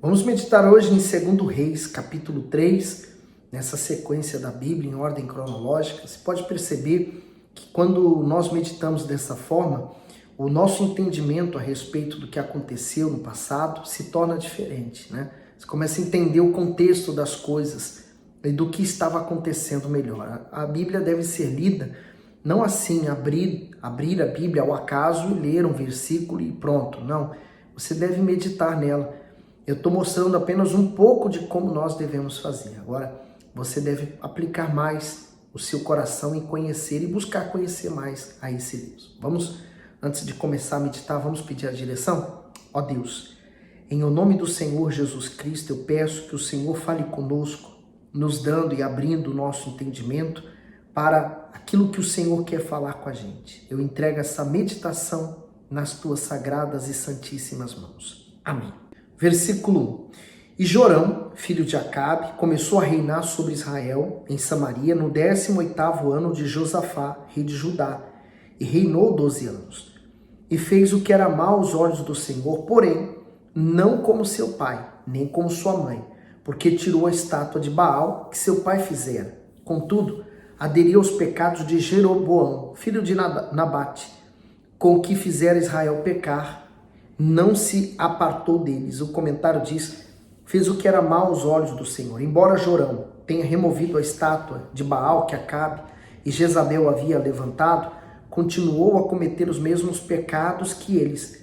Vamos meditar hoje em 2 Reis, capítulo 3, nessa sequência da Bíblia, em ordem cronológica. Você pode perceber que quando nós meditamos dessa forma, o nosso entendimento a respeito do que aconteceu no passado se torna diferente, né? Você começa a entender o contexto das coisas e do que estava acontecendo melhor. A Bíblia deve ser lida não assim, abrir a Bíblia ao acaso e ler um versículo e pronto. Não, você deve meditar nela. Eu estou mostrando apenas um pouco de como nós devemos fazer. Agora, você deve aplicar mais o seu coração em conhecer e buscar conhecer mais a esse Deus. Vamos, antes de começar a meditar, vamos pedir a direção? Ó Deus, em o nome do Senhor Jesus Cristo, eu peço que o Senhor fale conosco, nos dando e abrindo o nosso entendimento para aquilo que o Senhor quer falar com a gente. Eu entrego essa meditação nas tuas sagradas e santíssimas mãos. Amém. Versículo 1. E Jorão, filho de Acabe, começou a reinar sobre Israel, em Samaria, no 18º ano de Josafá, rei de Judá, e reinou 12 anos. E fez o que era mal aos olhos do Senhor, porém, não como seu pai, nem como sua mãe, porque tirou a estátua de Baal que seu pai fizera. Contudo, aderiu aos pecados de Jeroboão, filho de Nabate, com o que fizera Israel pecar, não se apartou deles. O comentário diz, fez o que era mal aos olhos do Senhor. Embora Jorão tenha removido a estátua de Baal que Acabe e Jezabel havia levantado, continuou a cometer os mesmos pecados que eles.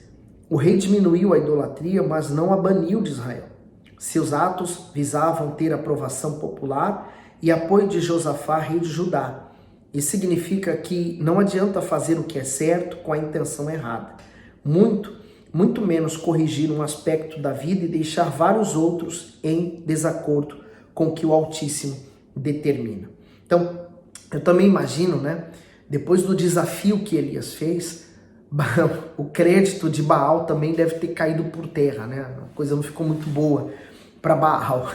O rei diminuiu a idolatria, mas não a baniu de Israel. Seus atos visavam ter aprovação popular e apoio de Josafá, rei de Judá. Isso significa que não adianta fazer o que é certo com a intenção errada. Muito menos corrigir um aspecto da vida e deixar vários outros em desacordo com o que o Altíssimo determina. Então, eu também imagino, né? Depois do desafio que Elias fez, o crédito de Baal também deve ter caído por terra, né? A coisa não ficou muito boa para Baal,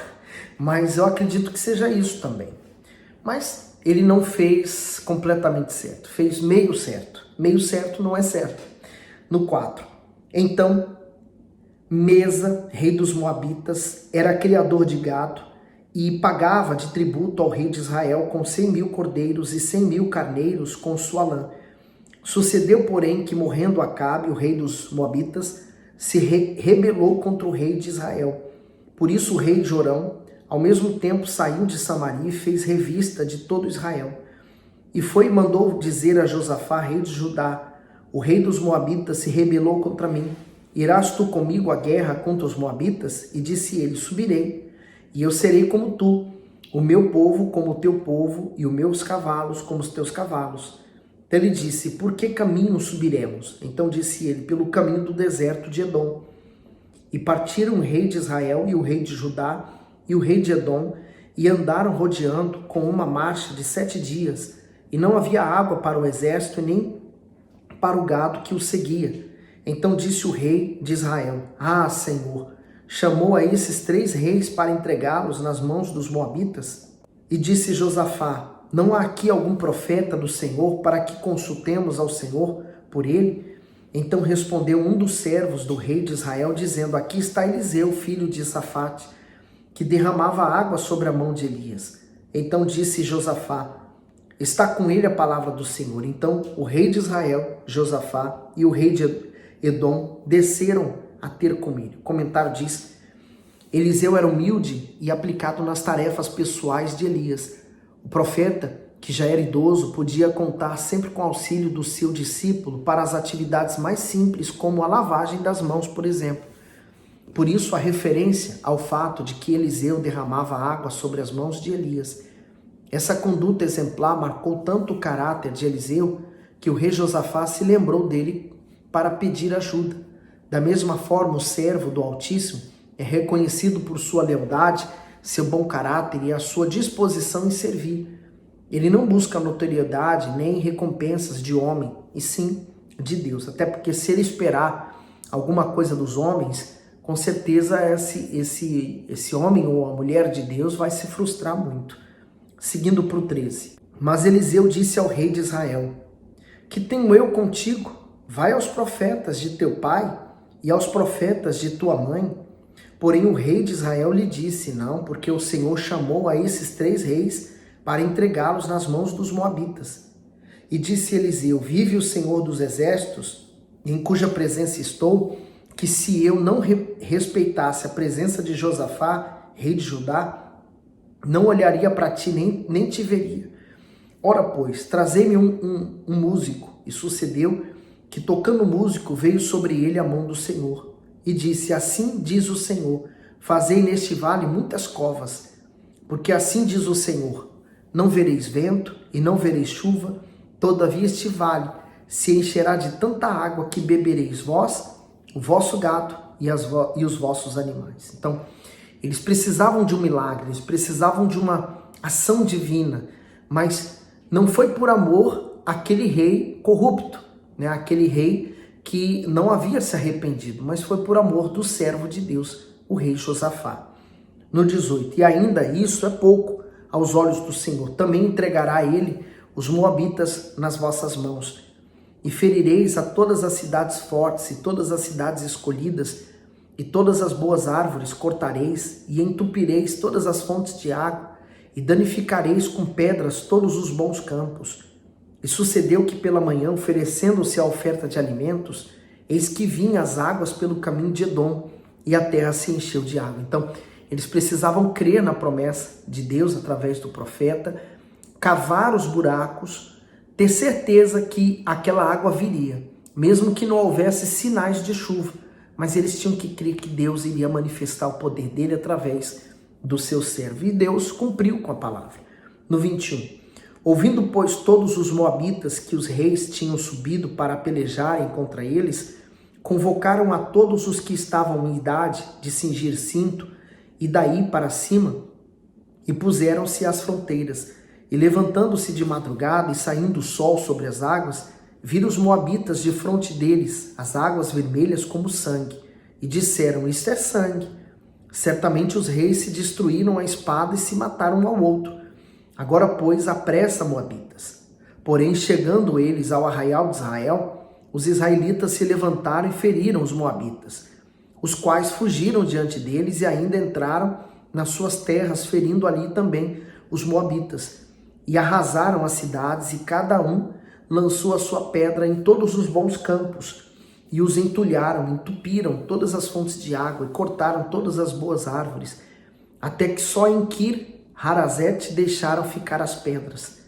mas eu acredito que seja isso também. Mas ele não fez completamente certo, fez meio certo. Meio certo não é certo. No 4. Então, Mesa, rei dos Moabitas, era criador de gado e pagava de tributo ao rei de Israel com 100.000 cordeiros e 100.000 carneiros com sua lã. Sucedeu, porém, que morrendo Acabe, o rei dos Moabitas, se rebelou contra o rei de Israel. Por isso o rei Jorão, ao mesmo tempo, saiu de Samaria e fez revista de todo Israel. E foi e mandou dizer a Josafá, rei de Judá, o rei dos Moabitas se rebelou contra mim. Irás tu comigo à guerra contra os Moabitas? E disse ele, subirei, e eu serei como tu, o meu povo como o teu povo, e os meus cavalos como os teus cavalos. Então ele disse, por que caminho subiremos? Então disse ele, pelo caminho do deserto de Edom. E partiram o rei de Israel e o rei de Judá e o rei de Edom, e andaram rodeando com uma marcha de 7 dias, e não havia água para o exército, nem para o gado que o seguia. Então disse o rei de Israel, Senhor, chamou a esses 3 reis para entregá-los nas mãos dos Moabitas? E disse Josafá, não há aqui algum profeta do Senhor para que consultemos ao Senhor por ele? Então respondeu um dos servos do rei de Israel, dizendo, aqui está Eliseu, filho de Safate, que derramava água sobre a mão de Elias. Então disse Josafá, está com ele a palavra do Senhor. Então o rei de Israel, Josafá, e o rei de Edom desceram a ter com ele. O comentário diz, Eliseu era humilde e aplicado nas tarefas pessoais de Elias. O profeta, que já era idoso, podia contar sempre com o auxílio do seu discípulo para as atividades mais simples, como a lavagem das mãos, por exemplo. Por isso a referência ao fato de que Eliseu derramava água sobre as mãos de Elias. Essa conduta exemplar marcou tanto o caráter de Eliseu que o rei Josafá se lembrou dele para pedir ajuda. Da mesma forma, o servo do Altíssimo é reconhecido por sua lealdade, seu bom caráter e a sua disposição em servir. Ele não busca notoriedade nem recompensas de homem, e sim de Deus. Até porque se ele esperar alguma coisa dos homens, com certeza esse homem ou a mulher de Deus vai se frustrar muito. Seguindo para o 13. Mas Eliseu disse ao rei de Israel, que tenho eu contigo? Vai aos profetas de teu pai e aos profetas de tua mãe, Porém o rei de Israel lhe disse, não, porque o Senhor chamou a esses 3 reis para entregá-los nas mãos dos moabitas. E disse Eliseu, vive o Senhor dos exércitos, em cuja presença estou, que se eu não respeitasse a presença de Josafá, rei de Judá, não olharia para ti, nem te veria. Ora, pois, trazei-me um músico. E sucedeu que, tocando o músico, veio sobre ele a mão do Senhor. E disse, assim diz o Senhor, fazei neste vale muitas covas, porque assim diz o Senhor, não vereis vento e não vereis chuva, todavia este vale se encherá de tanta água que bebereis vós, o vosso gado e os vossos animais. Então, eles precisavam de um milagre, eles precisavam de uma ação divina, mas não foi por amor àquele rei corrupto, né? Aquele rei que não havia se arrependido, mas foi por amor do servo de Deus, o rei Josafá. No 18, e ainda isso é pouco aos olhos do Senhor, também entregará a ele os moabitas nas vossas mãos, e ferireis a todas as cidades fortes e todas as cidades escolhidas, e todas as boas árvores cortareis, e entupireis todas as fontes de água, e danificareis com pedras todos os bons campos. E sucedeu que pela manhã, oferecendo-se a oferta de alimentos, eis que vinham as águas pelo caminho de Edom, e a terra se encheu de água. Então, eles precisavam crer na promessa de Deus através do profeta, cavar os buracos, ter certeza que aquela água viria, mesmo que não houvesse sinais de chuva, mas eles tinham que crer que Deus iria manifestar o poder dele através do seu servo. E Deus cumpriu com a palavra. No 21, ouvindo, pois, todos os moabitas que os reis tinham subido para pelejarem contra eles, convocaram a todos os que estavam em idade de cingir cinto, e daí para cima, e puseram-se às fronteiras. E levantando-se de madrugada e saindo o sol sobre as águas, viram os moabitas de fronte deles, as águas vermelhas como sangue, e disseram, isto é sangue. Certamente os reis se destruíram a espada e se mataram um ao outro. Agora, pois, apressa, moabitas. Porém, chegando eles ao arraial de Israel, os israelitas se levantaram e feriram os moabitas, os quais fugiram diante deles e ainda entraram nas suas terras, ferindo ali também os moabitas. E arrasaram as cidades, e cada um lançou a sua pedra em todos os bons campos, e os entulharam, entupiram todas as fontes de água, e cortaram todas as boas árvores, até que só em Kir-Harazete deixaram ficar as pedras.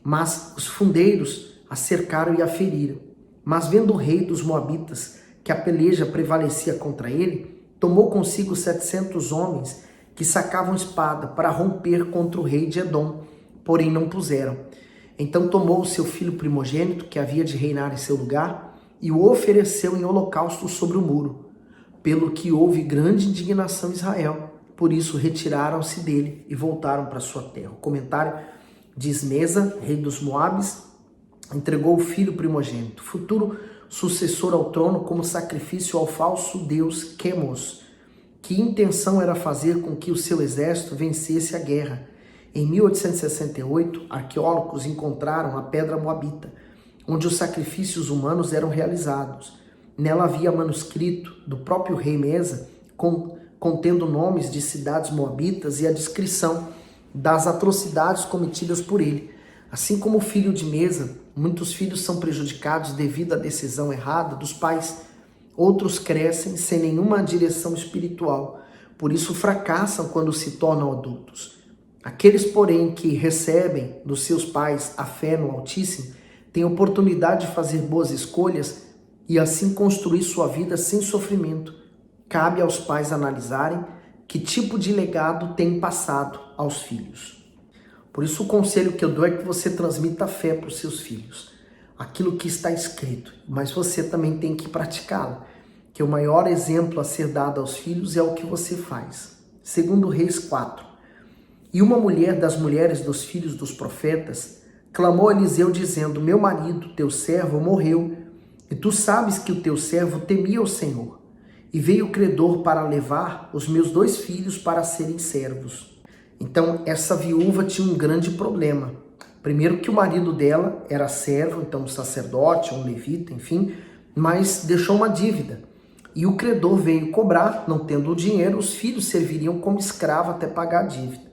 Mas os fundeiros a cercaram e a feriram. Mas vendo o rei dos moabitas que a peleja prevalecia contra ele, tomou consigo 700 homens que sacavam espada para romper contra o rei de Edom, porém não puseram. Então tomou o seu filho primogênito, que havia de reinar em seu lugar, e o ofereceu em holocausto sobre o muro, pelo que houve grande indignação em Israel. Por isso retiraram-se dele e voltaram para sua terra. O comentário diz, Mesa, rei dos Moabes, entregou o filho primogênito, futuro sucessor ao trono, como sacrifício ao falso deus Quemos, que intenção era fazer com que o seu exército vencesse a guerra. Em 1868, arqueólogos encontraram a pedra moabita, onde os sacrifícios humanos eram realizados. Nela havia manuscrito do próprio rei Mesa, contendo nomes de cidades moabitas e a descrição das atrocidades cometidas por ele. Assim como o filho de Mesa, muitos filhos são prejudicados devido à decisão errada dos pais. Outros crescem sem nenhuma direção espiritual, por isso fracassam quando se tornam adultos. Aqueles, porém, que recebem dos seus pais a fé no Altíssimo, têm oportunidade de fazer boas escolhas e assim construir sua vida sem sofrimento. Cabe aos pais analisarem que tipo de legado tem passado aos filhos. Por isso o conselho que eu dou é que você transmita a fé para os seus filhos, aquilo que está escrito, mas você também tem que praticá-lo, que o maior exemplo a ser dado aos filhos é o que você faz. Segundo Reis 4. E uma mulher das mulheres dos filhos dos profetas clamou a Eliseu dizendo, meu marido, teu servo, morreu, e tu sabes que o teu servo temia o Senhor, e veio o credor para levar os meus 2 filhos para serem servos. Então essa viúva tinha um grande problema. Primeiro que o marido dela era servo, então um sacerdote, um levita, enfim, mas deixou uma dívida. E o credor veio cobrar, não tendo o dinheiro, os filhos serviriam como escravo até pagar a dívida.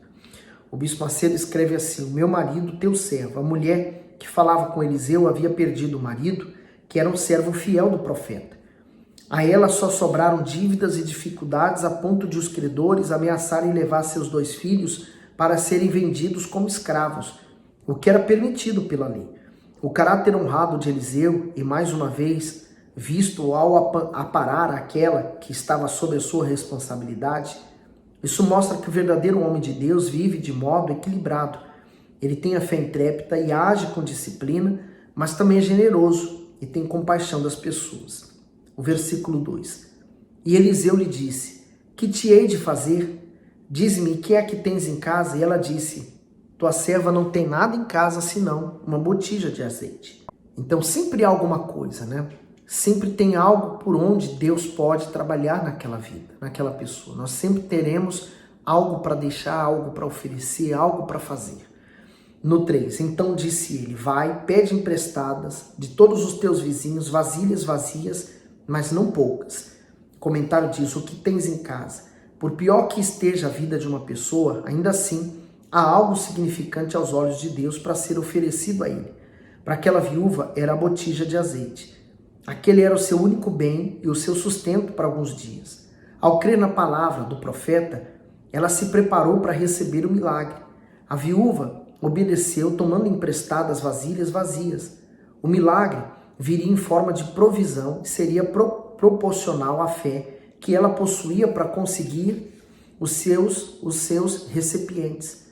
O bispo Macedo escreve assim: o meu marido, teu servo, a mulher que falava com Eliseu havia perdido o marido, que era um servo fiel do profeta. A ela só sobraram dívidas e dificuldades a ponto de os credores ameaçarem levar seus 2 filhos para serem vendidos como escravos, o que era permitido pela lei. O caráter honrado de Eliseu, e mais uma vez, visto ao aparar aquela que estava sob a sua responsabilidade, isso mostra que o verdadeiro homem de Deus vive de modo equilibrado. Ele tem a fé intrépida e age com disciplina, mas também é generoso e tem compaixão das pessoas. O versículo 2. E Eliseu lhe disse: que te hei de fazer? Dize-me, que é que tens em casa? E ela disse: tua serva não tem nada em casa senão uma botija de azeite. Então sempre há alguma coisa, né? Sempre tem algo por onde Deus pode trabalhar naquela vida, naquela pessoa. Nós sempre teremos algo para deixar, algo para oferecer, algo para fazer. No 3, então disse ele: vai, pede emprestadas de todos os teus vizinhos vasilhas vazias, mas não poucas. O comentário diz: o que tens em casa? Por pior que esteja a vida de uma pessoa, ainda assim há algo significante aos olhos de Deus para ser oferecido a ele. Para aquela viúva era a botija de azeite. Aquele era o seu único bem e o seu sustento para alguns dias. Ao crer na palavra do profeta, ela se preparou para receber o milagre. A viúva obedeceu, tomando emprestadas vasilhas vazias. O milagre viria em forma de provisão e seria proporcional à fé que ela possuía para conseguir os seus recipientes.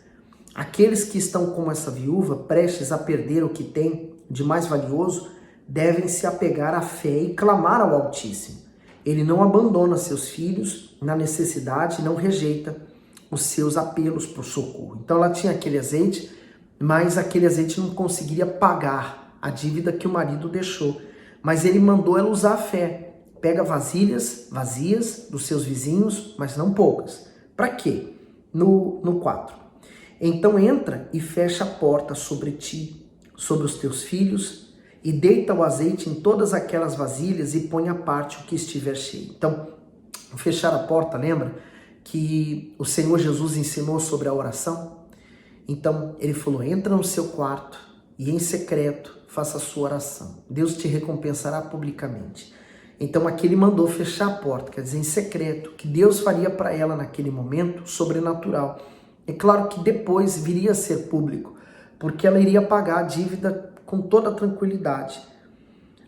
Aqueles que estão como essa viúva, prestes a perder o que tem de mais valioso, devem se apegar à fé e clamar ao Altíssimo. Ele não abandona seus filhos na necessidade, não rejeita os seus apelos por socorro. Então ela tinha aquele azeite, mas aquele azeite não conseguiria pagar a dívida que o marido deixou. Mas ele mandou ela usar a fé. Pega vasilhas vazias dos seus vizinhos, mas não poucas. Para quê? No 4. Então entra e fecha a porta sobre ti, sobre os teus filhos, e deita o azeite em todas aquelas vasilhas e põe à parte o que estiver cheio. Então, fechar a porta, lembra que o Senhor Jesus ensinou sobre a oração? Então, ele falou: entra no seu quarto e em secreto faça a sua oração. Deus te recompensará publicamente. Então, aqui ele mandou fechar a porta, quer dizer, em secreto, que Deus faria para ela naquele momento sobrenatural. É claro que depois viria a ser público, porque ela iria pagar a dívida com toda tranquilidade.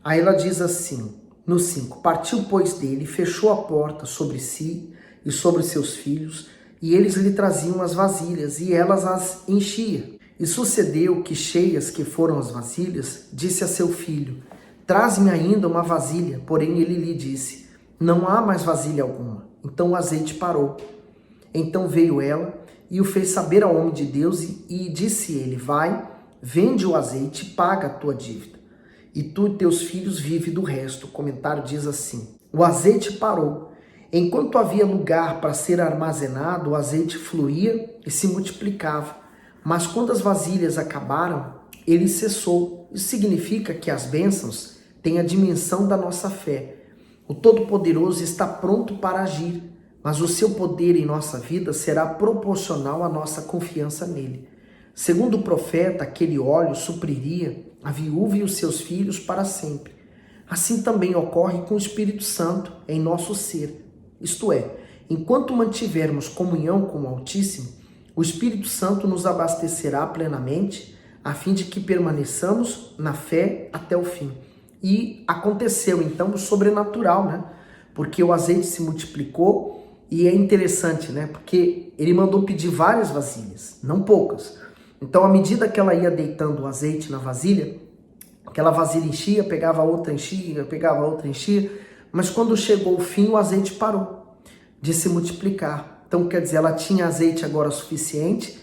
Aí ela diz assim, no 5, partiu pois dele, fechou a porta sobre si e sobre seus filhos, e eles lhe traziam as vasilhas, e elas as enchia. E sucedeu que, cheias que foram as vasilhas, disse a seu filho: traz-me ainda uma vasilha. Porém ele lhe disse: não há mais vasilha alguma. Então o azeite parou. Então veio ela e o fez saber ao homem de Deus, e disse ele: vai, vende o azeite e paga a tua dívida, e tu e teus filhos vivem do resto. O comentário diz assim: o azeite parou. Enquanto havia lugar para ser armazenado, o azeite fluía e se multiplicava. Mas quando as vasilhas acabaram, ele cessou. Isso significa que as bênçãos têm a dimensão da nossa fé. O Todo-Poderoso está pronto para agir, mas o seu poder em nossa vida será proporcional à nossa confiança nele. Segundo o profeta, aquele óleo supriria a viúva e os seus filhos para sempre. Assim também ocorre com o Espírito Santo em nosso ser. Isto é, enquanto mantivermos comunhão com o Altíssimo, o Espírito Santo nos abastecerá plenamente, a fim de que permaneçamos na fé até o fim. E aconteceu então o sobrenatural, né? Porque o azeite se multiplicou, e é interessante, né? Porque ele mandou pedir várias vasilhas, não poucas. Então, à medida que ela ia deitando o azeite na vasilha, aquela vasilha enchia, pegava outra, enchia, pegava outra, enchia. Mas quando chegou o fim, o azeite parou de se multiplicar. Então, quer dizer, ela tinha azeite agora suficiente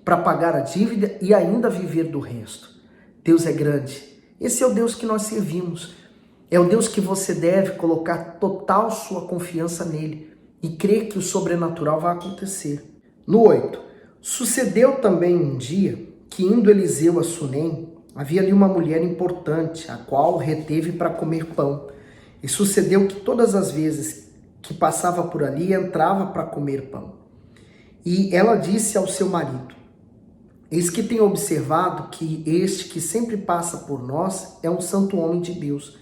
para pagar a dívida e ainda viver do resto. Deus é grande. Esse é o Deus que nós servimos. É o Deus que você deve colocar total sua confiança nele e crer que o sobrenatural vai acontecer. No 8, sucedeu também um dia que, indo Eliseu a Sunem, havia ali uma mulher importante, a qual reteve para comer pão. E sucedeu que todas as vezes que passava por ali, entrava para comer pão. E ela disse ao seu marido: eis que tenho observado que este que sempre passa por nós é um santo homem de Deus.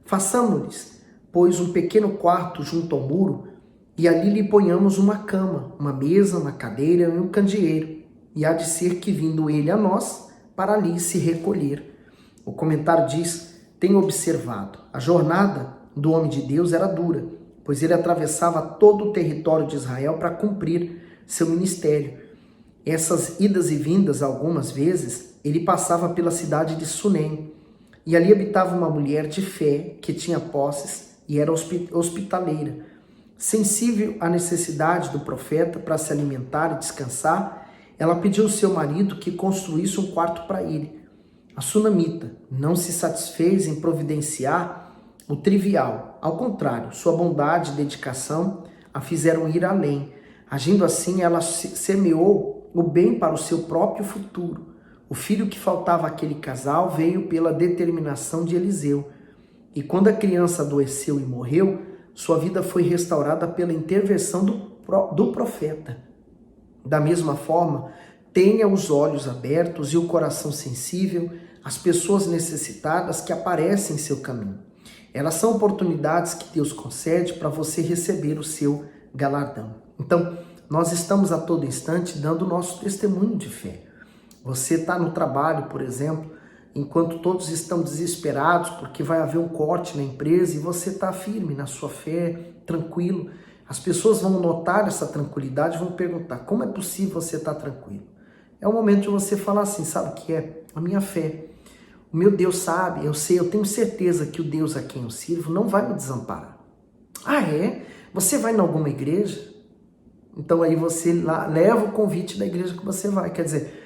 Façamo-lhes, pois, um pequeno quarto junto ao muro, e ali lhe ponhamos uma cama, uma mesa, uma cadeira e um candeeiro. E há de ser que vindo ele a nós, para ali se recolher. O comentário diz: tenho observado. A jornada do homem de Deus era dura, pois ele atravessava todo o território de Israel para cumprir seu ministério. Essas idas e vindas, algumas vezes, ele passava pela cidade de Sunem, e ali habitava uma mulher de fé que tinha posses e era hospitaleira. Sensível à necessidade do profeta para se alimentar e descansar, ela pediu ao seu marido que construísse um quarto para ele. A sunamita não se satisfez em providenciar o trivial. Ao contrário, sua bondade e dedicação a fizeram ir além. Agindo assim, ela semeou o bem para o seu próprio futuro. O filho que faltava àquele casal veio pela determinação de Eliseu. E quando a criança adoeceu e morreu, sua vida foi restaurada pela intervenção do profeta. Da mesma forma, tenha os olhos abertos e o coração sensível às pessoas necessitadas que aparecem em seu caminho. Elas são oportunidades que Deus concede para você receber o seu galardão. Então, nós estamos a todo instante dando o nosso testemunho de fé. Você está no trabalho, por exemplo, enquanto todos estão desesperados porque vai haver um corte na empresa e você está firme na sua fé, tranquilo. As pessoas vão notar essa tranquilidade e vão perguntar: como é possível você estar tranquilo? É o momento de você falar assim: sabe o que é? A minha fé. O meu Deus sabe, eu sei, eu tenho certeza que o Deus a quem eu sirvo não vai me desamparar. Ah, é? Você vai em alguma igreja? Então aí você leva o convite da igreja que você vai. Quer dizer,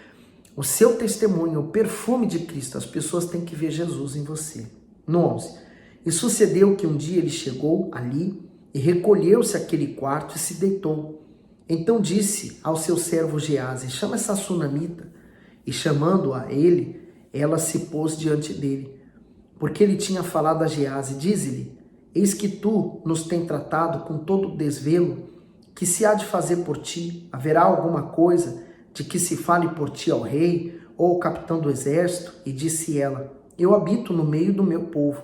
o seu testemunho, o perfume de Cristo, as pessoas têm que ver Jesus em você. No 11. E sucedeu que um dia ele chegou ali e recolheu-se àquele quarto e se deitou. Então disse ao seu servo Geazi: chama essa sunamita. E chamando a ele, ela se pôs diante dele. Porque ele tinha falado a Geazi: dize-lhe, eis que tu nos tem tratado com todo o desvelo, que se há de fazer por ti? Haverá alguma coisa de que se fale por ti ao rei ou ao capitão do exército? E disse ela: eu habito no meio do meu povo.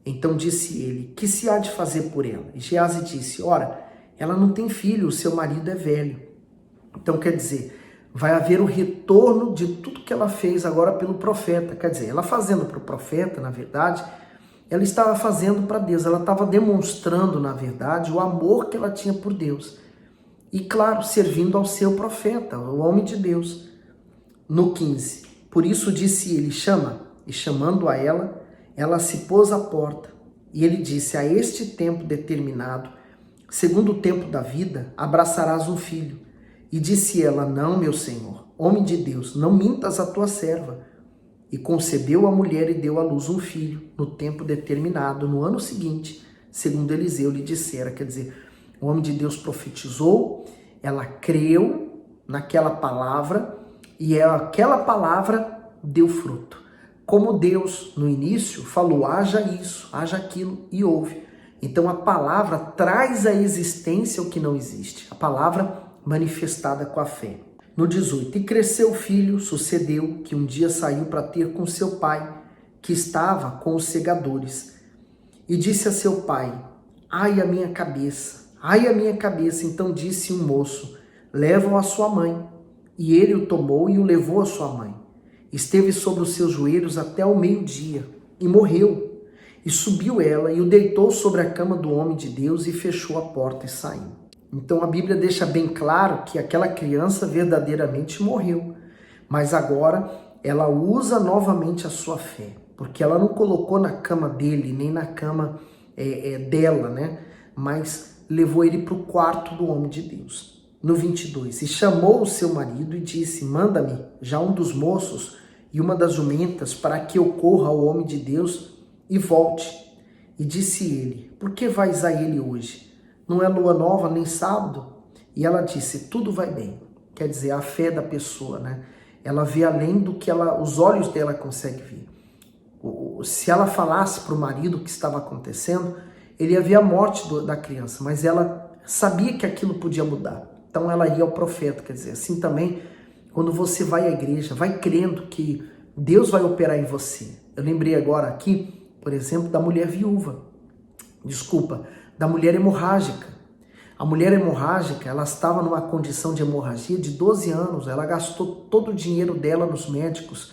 Então disse ele: que se há de fazer por ela? E Geazi disse: ora, ela não tem filho, o seu marido é velho. Então quer dizer, vai haver o retorno de tudo que ela fez agora pelo profeta. Quer dizer, ela fazendo para o profeta, na verdade, ela estava fazendo para Deus. Ela estava demonstrando, na verdade, o amor que ela tinha por Deus. E claro, servindo ao seu profeta, o homem de Deus. No 15, por isso disse ele: chama. E chamando a ela, ela se pôs à porta. E ele disse: a este tempo determinado, segundo o tempo da vida, abraçarás um filho. E disse ela: não, meu senhor, homem de Deus, não mintas a tua serva. E concebeu a mulher e deu à luz um filho, no tempo determinado, no ano seguinte, segundo Eliseu lhe dissera. Quer dizer, o homem de Deus profetizou, ela creu naquela palavra e aquela palavra deu fruto. Como Deus, no início, falou: haja isso, haja aquilo, e houve. Então a palavra traz à existência o que não existe. A palavra manifestada com a fé. No 18, e cresceu o filho, sucedeu que um dia saiu para ter com seu pai, que estava com os segadores. E disse a seu pai: ai a minha cabeça, ai a minha cabeça. Então disse um moço: leva-o à sua mãe. E ele o tomou e o levou à sua mãe. Esteve sobre os seus joelhos até o meio-dia, e morreu. E subiu ela e o deitou sobre a cama do homem de Deus e fechou a porta e saiu. Então a Bíblia deixa bem claro que aquela criança verdadeiramente morreu. Mas agora ela usa novamente a sua fé, porque ela não colocou na cama dele, nem na cama dela, né? Mas levou ele para o quarto do homem de Deus. No 22, e chamou o seu marido e disse: manda-me já um dos moços e uma das jumentas para que eu corra ao homem de Deus e volte. E disse ele: por que vais a ele hoje? Não é lua nova nem sábado? E ela disse: tudo vai bem. Quer dizer, a fé da pessoa, né? Ela vê além do que os olhos dela conseguem ver. Se ela falasse para o marido o que estava acontecendo, ele ia ver a morte da criança, mas ela sabia que aquilo podia mudar. Então ela ia ao profeta, quer dizer, assim também, quando você vai à igreja, vai crendo que Deus vai operar em você. Eu lembrei agora aqui, por exemplo, da mulher viúva, da mulher hemorrágica. A mulher hemorrágica, ela estava numa condição de hemorragia de 12 anos, ela gastou todo o dinheiro dela nos médicos,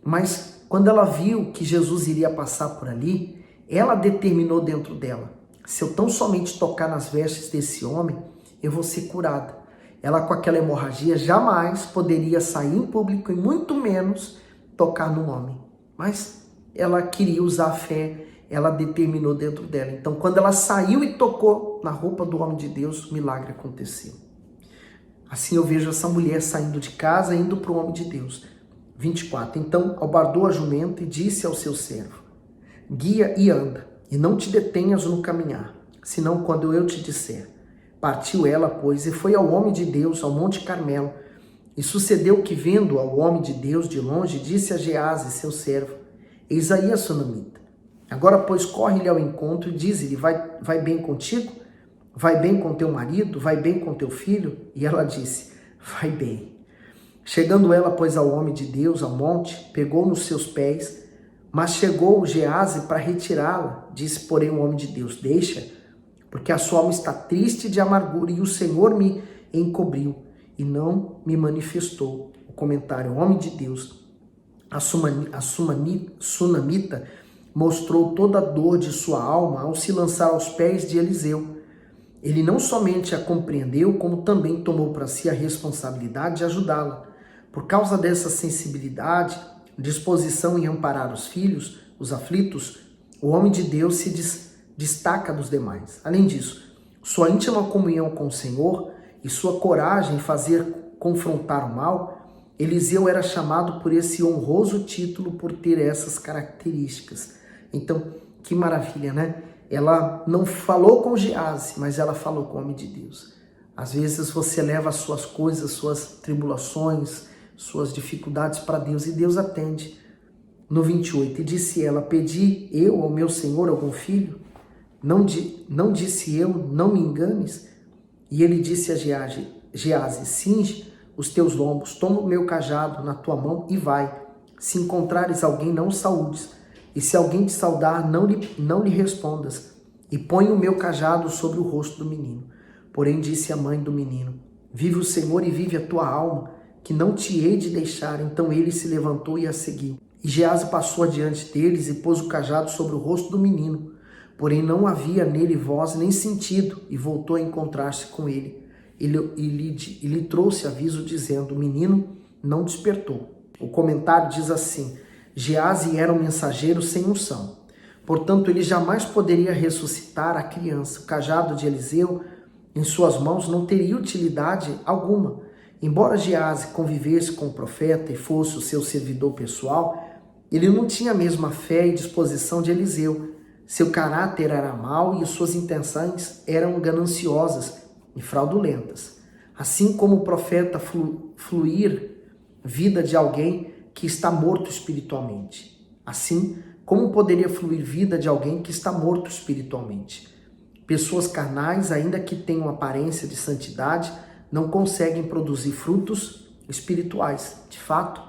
mas quando ela viu que Jesus iria passar por ali, ela determinou dentro dela, se eu tão somente tocar nas vestes desse homem, eu vou ser curada. Ela com aquela hemorragia jamais poderia sair em público e muito menos tocar no homem, mas ela queria usar a fé, ela determinou dentro dela. Então, quando ela saiu e tocou na roupa do homem de Deus, o milagre aconteceu. Assim eu vejo essa mulher saindo de casa, indo para o homem de Deus. 24. Então, albardou a jumenta e disse ao seu servo, guia e anda, e não te detenhas no caminhar, senão quando eu te disser. Partiu ela, pois, e foi ao homem de Deus, ao Monte Carmelo. E sucedeu que, vendo ao homem de Deus de longe, disse a Gease, seu servo, eis aí a sunamita. Agora, pois, corre-lhe ao encontro e diz-lhe, vai bem contigo? Vai bem com teu marido? Vai bem com teu filho? E ela disse, vai bem. Chegando ela, pois, ao homem de Deus, ao monte, pegou nos seus pés, mas chegou o Gease para retirá-la. Disse, porém, o homem de Deus, deixa, porque a sua alma está triste de amargura, e o Senhor me encobriu e não me manifestou. O comentário, o homem de Deus, a sunamita, mostrou toda a dor de sua alma ao se lançar aos pés de Eliseu. Ele não somente a compreendeu, como também tomou para si a responsabilidade de ajudá-la. Por causa dessa sensibilidade, disposição em amparar os filhos, os aflitos, o homem de Deus se destaca dos demais. Além disso, sua íntima comunhão com o Senhor e sua coragem em fazer confrontar o mal, Eliseu era chamado por esse honroso título por ter essas características. Então, que maravilha, né? Ela não falou com Gease, mas ela falou com o homem de Deus. Às vezes você leva as suas coisas, suas tribulações, suas dificuldades para Deus e Deus atende. No 28, e disse ela, pedi eu ao meu Senhor algum filho? Não disse eu, não me enganes? E ele disse a Gease, cinge os teus lombos, toma o meu cajado na tua mão e vai. Se encontrares alguém, não o saúdes. E se alguém te saudar, não lhe respondas. E põe o meu cajado sobre o rosto do menino. Porém disse a mãe do menino, vive o Senhor e vive a tua alma, que não te hei de deixar. Então ele se levantou e a seguiu. E Gease passou adiante deles e pôs o cajado sobre o rosto do menino. Porém não havia nele voz nem sentido, e voltou a encontrar-se com ele. E lhe trouxe aviso dizendo, o menino não despertou. O comentário diz assim, Gease era um mensageiro sem unção. Portanto, ele jamais poderia ressuscitar a criança. O cajado de Eliseu em suas mãos não teria utilidade alguma. Embora Gease convivesse com o profeta e fosse o seu servidor pessoal, ele não tinha a mesma fé e disposição de Eliseu. Seu caráter era mau e suas intenções eram gananciosas e fraudulentas. Assim como o profeta fluir vida de alguém que está morto espiritualmente. Assim, como poderia fluir vida de alguém que está morto espiritualmente? Pessoas carnais, ainda que tenham aparência de santidade, não conseguem produzir frutos espirituais. De fato,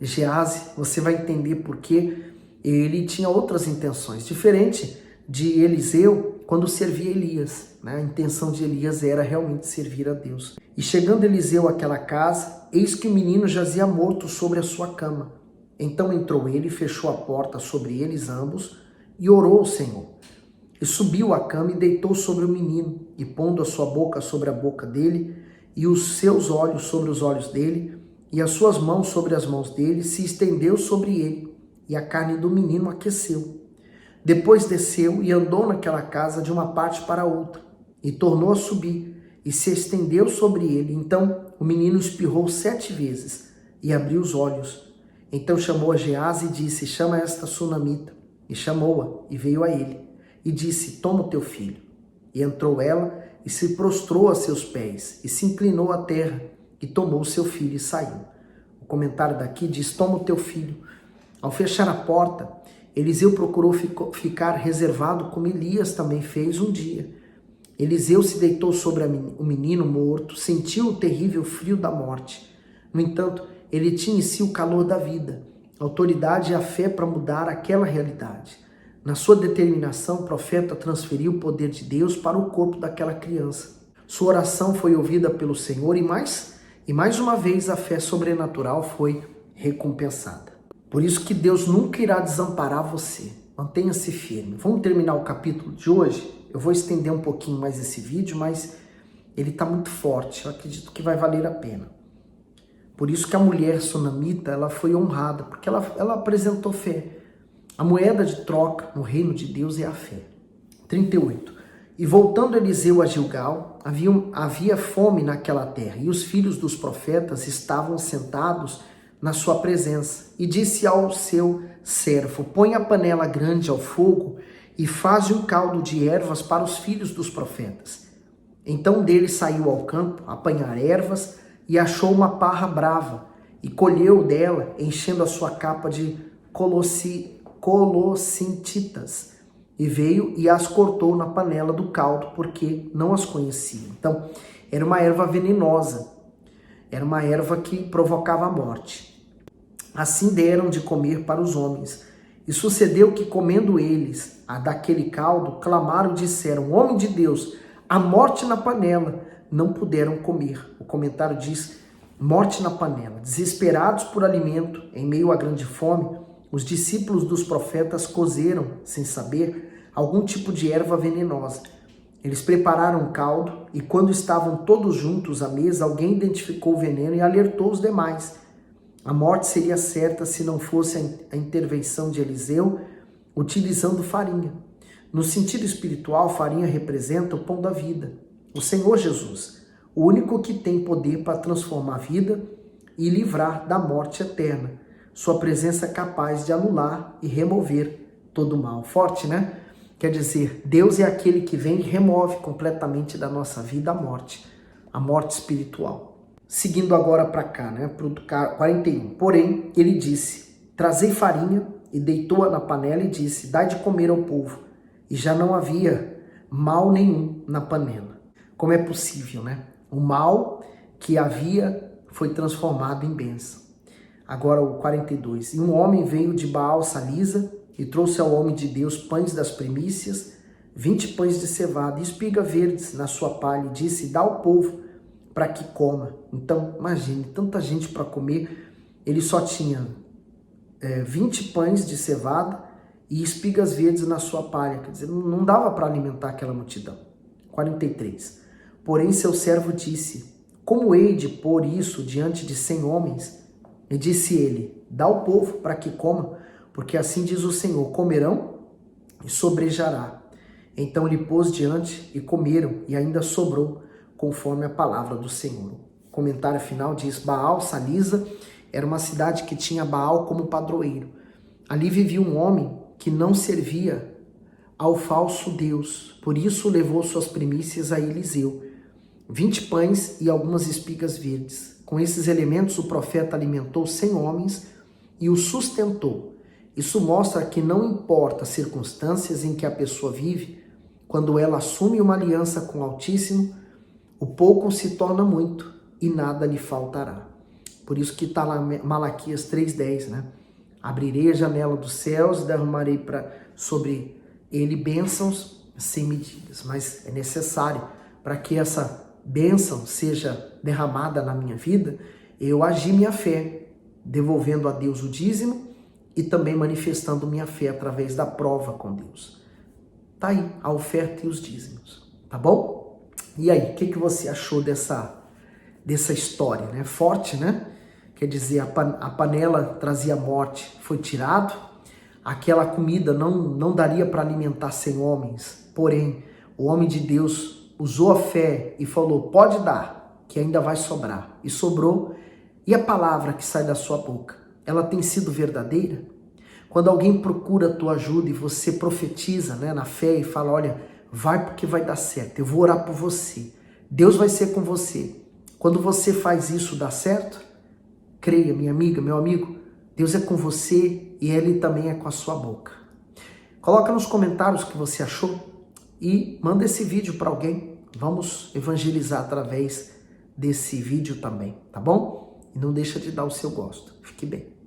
Gease, você vai entender por que ele tinha outras intenções, diferente de Eliseu quando servia Elias. A intenção de Elias era realmente servir a Deus. E chegando Eliseu àquela casa, eis que o menino jazia morto sobre a sua cama. Então entrou ele, fechou a porta sobre eles ambos e orou ao Senhor. E subiu à cama e deitou sobre o menino, e pondo a sua boca sobre a boca dele, e os seus olhos sobre os olhos dele, e as suas mãos sobre as mãos dele, se estendeu sobre ele, e a carne do menino aqueceu. Depois desceu e andou naquela casa de uma parte para outra, e tornou a subir, e se estendeu sobre ele. Então o menino espirrou 7 vezes, e abriu os olhos. Então chamou a Gease e disse, chama esta sunamita. E chamou-a, e veio a ele, e disse, toma o teu filho. E entrou ela, e se prostrou a seus pés, e se inclinou à terra, e tomou o seu filho e saiu. O comentário daqui diz, toma o teu filho. Ao fechar a porta, Eliseu procurou ficar reservado como Elias também fez um dia. Eliseu se deitou sobre o menino morto, sentiu o terrível frio da morte. No entanto, ele tinha em si o calor da vida, a autoridade e a fé para mudar aquela realidade. Na sua determinação, o profeta transferiu o poder de Deus para o corpo daquela criança. Sua oração foi ouvida pelo Senhor e mais uma vez a fé sobrenatural foi recompensada. Por isso que Deus nunca irá desamparar você. Mantenha-se firme. Vamos terminar o capítulo de hoje? Eu vou estender um pouquinho mais esse vídeo, mas ele está muito forte. Eu acredito que vai valer a pena. Por isso que a mulher sunamita, ela foi honrada, porque ela apresentou fé. A moeda de troca no reino de Deus é a fé. 38. E voltando Eliseu a Gilgal, havia fome naquela terra, e os filhos dos profetas estavam sentados na sua presença. E disse ao seu servo: põe a panela grande ao fogo e faze um caldo de ervas para os filhos dos profetas. Então dele saiu ao campo a apanhar ervas e achou uma parra brava e colheu dela, enchendo a sua capa de colocyntitas, e veio e as cortou na panela do caldo, porque não as conhecia. Então, era uma erva venenosa, era uma erva que provocava a morte. Assim deram de comer para os homens. E sucedeu que, comendo eles daquele caldo, clamaram e disseram: homem de Deus, a morte na panela. Não puderam comer. O comentário diz: morte na panela. Desesperados por alimento, em meio à grande fome, os discípulos dos profetas cozeram, sem saber, algum tipo de erva venenosa. Eles prepararam um caldo e, quando estavam todos juntos à mesa, alguém identificou o veneno e alertou os demais. A morte seria certa se não fosse a intervenção de Eliseu utilizando farinha. No sentido espiritual, farinha representa o pão da vida, o Senhor Jesus, o único que tem poder para transformar a vida e livrar da morte eterna. Sua presença é capaz de anular e remover todo o mal. Forte, né? Quer dizer, Deus é aquele que vem e remove completamente da nossa vida a morte espiritual. Seguindo agora para cá, né, para o 41. Porém, ele disse: trazei farinha, e deitou-a na panela e disse: dai de comer ao povo. E já não havia mal nenhum na panela. Como é possível, né? O mal que havia foi transformado em bênção. Agora o 42. E um homem veio de Baal Salisa e trouxe ao homem de Deus pães das primícias, 20 pães de cevada e espigas verdes na sua palha, e disse: dá ao povo para que coma. Então, imagine, tanta gente para comer. Ele só tinha 20 pães de cevada e espigas verdes na sua palha. Quer dizer, não dava para alimentar aquela multidão. 43. Porém, seu servo disse: como hei de pôr isso diante de 100 homens? E disse ele: dá ao povo para que coma, porque assim diz o Senhor: comerão e sobrejará. Então lhe pôs diante e comeram, e ainda sobrou, conforme a palavra do Senhor. O comentário final diz: Baal Salisa era uma cidade que tinha Baal como padroeiro. Ali vivia um homem que não servia ao falso Deus, por isso levou suas primícias a Eliseu, 20 pães e algumas espigas verdes. Com esses elementos o profeta alimentou 100 homens e os sustentou. Isso mostra que não importa as circunstâncias em que a pessoa vive, quando ela assume uma aliança com o Altíssimo, o pouco se torna muito e nada lhe faltará. Por isso que está lá Malaquias 3,10, né? Abrirei a janela dos céus e derramarei sobre ele bênçãos sem medidas. Mas é necessário, para que essa bênção seja derramada na minha vida, eu agir minha fé, devolvendo a Deus o dízimo e também manifestando minha fé através da prova com Deus. Tá aí a oferta e os dízimos, tá bom? E aí, o que você achou dessa história, né? Forte, né? Quer dizer, a panela trazia morte, foi tirado. Aquela comida não daria para alimentar 100 homens. Porém, o homem de Deus usou a fé e falou: pode dar, que ainda vai sobrar. E sobrou. E a palavra que sai da sua boca, ela tem sido verdadeira? Quando alguém procura a tua ajuda e você profetiza, né, na fé e fala: olha, vai porque vai dar certo, eu vou orar por você, Deus vai ser com você. Quando você faz isso, dá certo? Creia, minha amiga, meu amigo, Deus é com você e Ele também é com a sua boca. Coloca nos comentários o que você achou e manda esse vídeo para alguém. Vamos evangelizar através desse vídeo também, tá bom? E não deixa de dar o seu gosto. Fique bem.